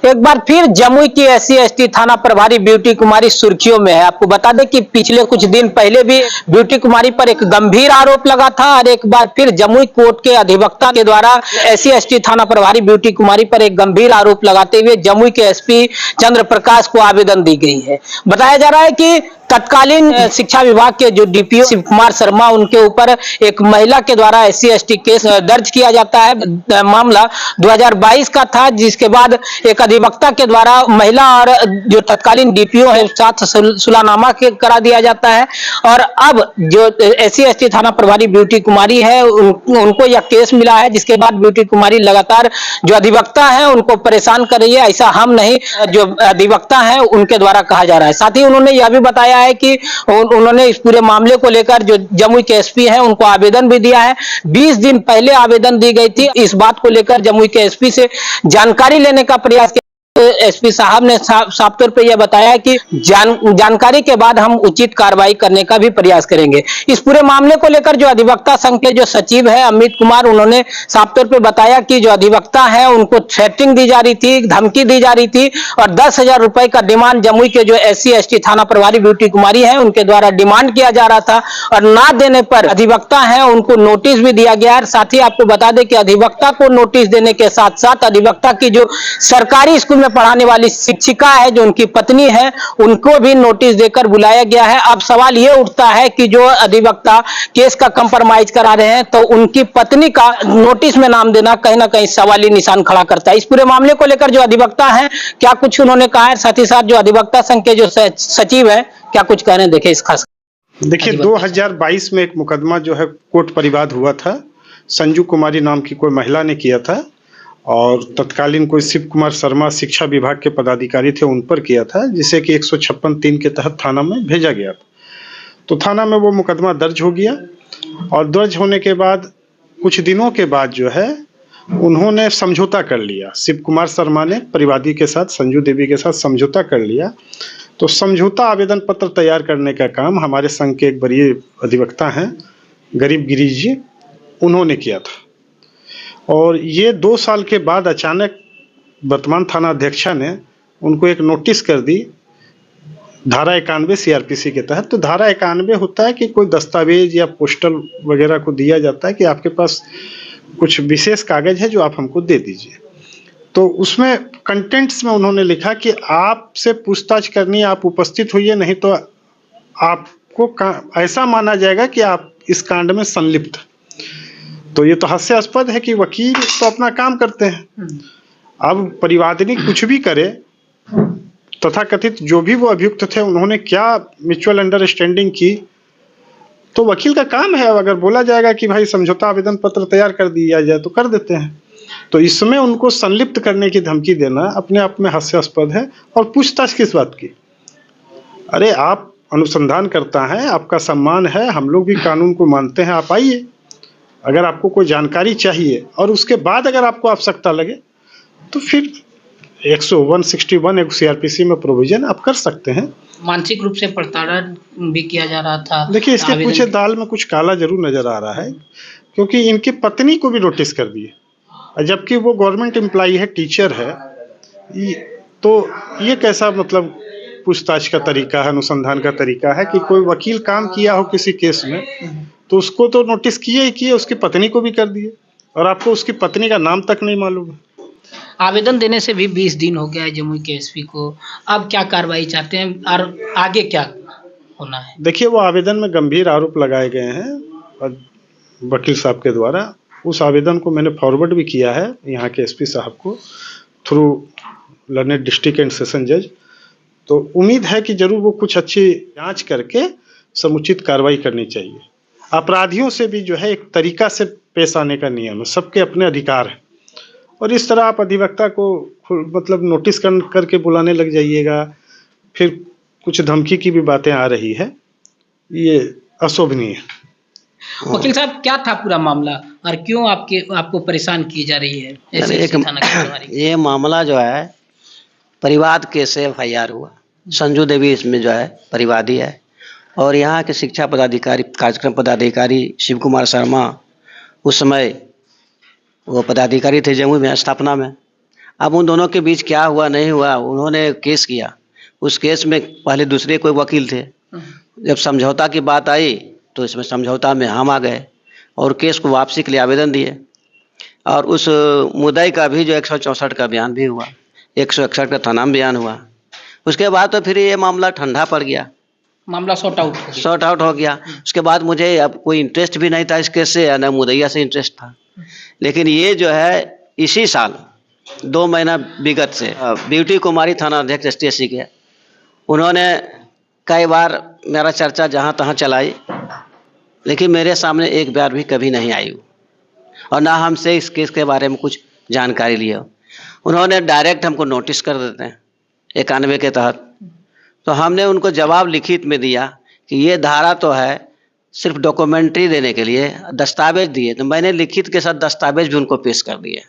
एक बार फिर जमुई की SC/ST थाना प्रभारी ब्यूटी कुमारी सुर्खियों में है। आपको बता दें कि पिछले कुछ दिन पहले भी ब्यूटी कुमारी पर एक गंभीर आरोप लगा था और एक बार फिर जमुई कोर्ट के अधिवक्ता के द्वारा SC/ST थाना प्रभारी ब्यूटी कुमारी पर एक गंभीर आरोप लगाते हुए जमुई के SP चंद्र प्रकाश को आवेदन दी गई है। बताया जा रहा है कि तत्कालीन शिक्षा विभाग के जो DPO शिव कुमार शर्मा, उनके ऊपर एक महिला के द्वारा SC/ST केस दर्ज किया जाता है। मामला 2022 का था, जिसके बाद एक अधिवक्ता के द्वारा महिला और जो तत्कालीन DPO है साथ सुलहनामा करा दिया जाता है और अब जो SC/ST थाना प्रभारी ब्यूटी कुमारी है उनको यह केस मिला है, जिसके बाद ब्यूटी कुमारी लगातार जो अधिवक्ता है उनको परेशान कर रही है। ऐसा हम नहीं, जो अधिवक्ता है उनके द्वारा कहा जा रहा है। साथ ही उन्होंने यह भी बताया है कि उन्होंने इस पूरे मामले को लेकर जो जमुई के SP है उनको आवेदन भी दिया है। 20 दिन पहले आवेदन दी गई थी। इस बात को लेकर जमुई के SP से जानकारी लेने का प्रयास किया। SP साहब ने साफ तौर पे यह बताया कि जानकारी के बाद हम उचित कार्रवाई करने का भी प्रयास करेंगे। इस पूरे मामले को लेकर जो अधिवक्ता संघ के जो सचिव है अमित कुमार, उन्होंने साफ तौर पे बताया कि जो अधिवक्ता है उनको थ्रेटिंग दी जा रही थी, धमकी दी जा रही थी और 10,000 रुपए का डिमांड जमुई के जो SC/ST थाना प्रभारी ब्यूटी कुमारी है उनके द्वारा डिमांड किया जा रहा था और ना देने पर अधिवक्ता है उनको नोटिस भी दिया गया है। साथ ही आपको बता दें कि अधिवक्ता को नोटिस देने के साथ साथ अधिवक्ता की जो सरकारी स्कूल में पढ़ाने वाली शिक्षिका है, जो उनकी पत्नी है, उनको भी नोटिस देकर बुलाया गया है। अब सवाल ये उठता है कि जो अधिवक्ता केस का कंप्रोमाइज करा रहे हैं तो उनकी पत्नी का नोटिस में नाम देना कहीं ना कहीं सवाली निशान खड़ा करता है। इस पूरे मामले को लेकर जो अधिवक्ता है क्या कुछ उन्होंने कहा है, साथ ही साथ जो अधिवक्ता संघ के जो सचिव है क्या कुछ कह रहे हैं, देखिए इस खास। देखिए 2022 में एक मुकदमा जो है कोर्ट परिवाद हुआ था। संजू कुमारी नाम की कोई महिला ने किया था और तत्कालीन कोई शिव कुमार शर्मा शिक्षा विभाग के पदाधिकारी थे, उन पर किया था, जिसे कि 156(3) के तहत थाना में भेजा गया था। तो थाना में वो मुकदमा दर्ज हो गया और दर्ज होने के बाद कुछ दिनों के बाद जो है उन्होंने समझौता कर लिया। शिव कुमार शर्मा ने परिवादी के साथ, संजू देवी के साथ समझौता कर लिया। तो समझौता आवेदन पत्र तैयार करने का काम हमारे संघ के एक वरीय अधिवक्ता हैं गरीब गिरीश जी, उन्होंने किया था। और ये 2 साल के बाद अचानक वर्तमान थाना अध्यक्षा ने उनको एक नोटिस कर दी धारा 91 CRPC के तहत। तो धारा 91 होता है कि कोई दस्तावेज या पोस्टल वगैरह को दिया जाता है कि आपके पास कुछ विशेष कागज है जो आप हमको दे दीजिए। तो उसमें कंटेंट्स में उन्होंने लिखा कि आपसे पूछताछ करनी है, आप उपस्थित होइए, नहीं तो आपको ऐसा माना जाएगा कि आप इस कांड में संलिप्त। तो ये तो हास्यास्पद है कि वकील तो अपना काम करते हैं, अब परिवादिनी कुछ भी करे, तथाकथित जो भी वो अभियुक्त थे उन्होंने क्या म्यूचुअल अंडरस्टैंडिंग की, तो वकील का काम है। अगर बोला जाएगा कि भाई समझौता आवेदन पत्र तैयार कर दिया जाए तो कर देते हैं। तो इसमें उनको संलिप्त करने की धमकी देना अपने आप में हास्यास्पद है। और पूछताछ किस बात की? अरे आप अनुसंधान करता है, आपका सम्मान है, हम लोग भी कानून को मानते हैं, आप आइए। अगर आपको कोई जानकारी चाहिए और उसके बाद अगर आपको आवश्यकता लगे तो फिर 161 CRPC में प्रोविजन आप कर सकते हैं। मानसिक रूप से प्रताड़न भी किया जा रहा था। देखिए इसके पीछे दाल में कुछ काला जरूर नजर आ रहा है, क्योंकि इनकी पत्नी को भी नोटिस कर दिए, जबकि वो गवर्नमेंट एम्प्लॉई है, टीचर है। तो ये कैसा मतलब पूछताछ का तरीका है, अनुसंधान का तरीका है कि कोई वकील काम किया हो किसी केस में तो उसको तो नोटिस किए ही किए, उसकी पत्नी को भी कर दिए और आपको उसकी पत्नी का नाम तक नहीं मालूम है। आवेदन देने से भी 20 दिन हो गया है जमुई के SP को। अब क्या कार्रवाई चाहते हैं और आगे क्या होना है? देखिए वो आवेदन में गंभीर आरोप लगाए गए हैं और वकील साहब के द्वारा। उस आवेदन को मैंने फॉरवर्ड भी किया है यहाँ के SP साहब को through learned district and session जज। तो उम्मीद है कि जरूर वो कुछ अच्छी जांच करके समुचित कार्रवाई करनी चाहिए। अपराधियों से भी जो है एक तरीका से पेश आने का नियम है, सबके अपने अधिकार है। और इस तरह आप अधिवक्ता को मतलब नोटिस करके बुलाने लग जाइएगा, फिर कुछ धमकी की भी बातें आ रही है, ये अशोभनीय है। वकील साहब क्या था पूरा मामला और क्यों आपको परेशान की जा रही है? ये मामला जो है परिवाद केस से FIR हुआ। संजू देवी इसमें जो है परिवादी है और यहाँ के शिक्षा पदाधिकारी, कार्यक्रम पदाधिकारी शिव कुमार शर्मा उस समय वो पदाधिकारी थे जमुई में स्थापना में। अब उन दोनों के बीच क्या हुआ नहीं हुआ, उन्होंने केस किया। उस केस में पहले दूसरे कोई वकील थे। जब समझौता की बात आई तो इसमें समझौता में हम आ गए और केस को वापसी के लिए आवेदन दिए। और उस मुद्दई का भी जो 164 का बयान भी हुआ, 161 का थाना में बयान हुआ। उसके बाद तो फिर ये मामला ठंडा पड़ गया, मामला सॉर्ट आउट हो गया। उसके बाद मुझे अब कोई इंटरेस्ट भी नहीं था इस केस से, न मुदैया से इंटरेस्ट था। लेकिन ये जो है इसी साल 2 महीना विगत से ब्यूटी कुमारी थाना अध्यक्ष STSC के, उन्होंने कई बार मेरा चर्चा जहाँ तहाँ चलाई, लेकिन मेरे सामने एक बार भी कभी नहीं आई और ना हमसे इस केस के बारे में कुछ जानकारी लिया। उन्होंने डायरेक्ट हमको नोटिस कर देते हैं 91 के तहत। तो हमने उनको जवाब लिखित में दिया कि ये धारा तो है सिर्फ डॉक्यूमेंट्री देने के लिए, दस्तावेज दिए। तो मैंने लिखित के साथ दस्तावेज भी उनको पेश कर दिए।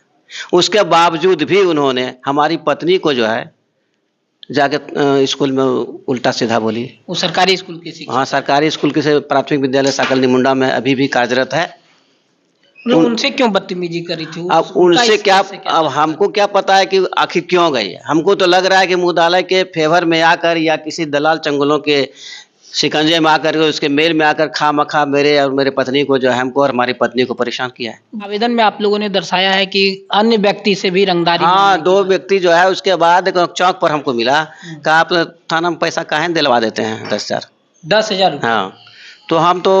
उसके बावजूद भी उन्होंने हमारी पत्नी को जो है जाके स्कूल में उल्टा सीधा बोली। वो सरकारी स्कूल की शिक्षा, हाँ, सरकारी स्कूल के से प्राथमिक विद्यालय साकल निमुंडा में अभी भी कार्यरत है। उनसे क्यों बदतमीजी करी थी? अब उनसे क्या, अब हमको क्या पता है कि आखिर क्यों गई है। हमको तो लग रहा है कि मुदालय के फेवर में आकर या किसी दलाल चंगुलों के शिकंजे में आकर, उसके मेल में आकर खामखा मेरे और मेरे पत्नी को जो है, हमको और हमारी पत्नी को परेशान किया है। आवेदन में आप लोगों ने दर्शाया है कि अन्य व्यक्ति से भी रंगदारी। हाँ, 2 व्यक्ति जो है। उसके बाद चौक पर हमको मिला कि आप थाना में पैसा काहे दिलवा देते हैं 10,000। हाँ, तो हम तो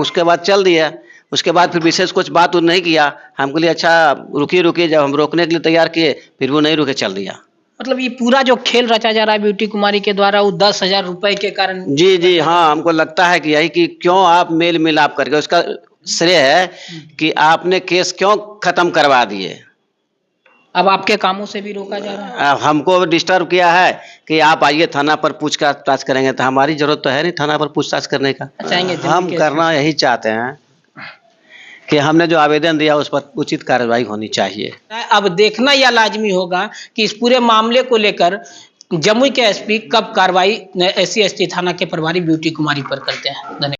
उसके बाद चल दिया। उसके बाद फिर विशेष कुछ बात नहीं किया। हमको लिए अच्छा रुकिए। जब हम रोकने के लिए तैयार किए, फिर वो नहीं रुके, चल दिया। मतलब ये पूरा जो खेल रचा जा रहा है ब्यूटी कुमारी के द्वारा, वो 10,000 रुपए के कारण। जी हाँ, हमको लगता है कि यही कि क्यों आप मेल मिलाप करके, उसका श्रेय है कि आपने केस क्यों खत्म करवा दिए। अब आपके कामों से भी रोका जा रहा है। अब हमको डिस्टर्ब किया है कि आप आइए थाना पर पूछताछ करेंगे। तो हमारी जरूरत तो है नहीं थाना पर पूछताछ करने का। हम करना यही चाहते हैं कि हमने जो आवेदन दिया उस पर उचित कार्रवाई होनी चाहिए। अब देखना यह लाजमी होगा कि इस पूरे मामले को लेकर जमुई के SP कब कार्रवाई SC ST थाना के प्रभारी ब्यूटी कुमारी पर करते हैं। धन्यवाद।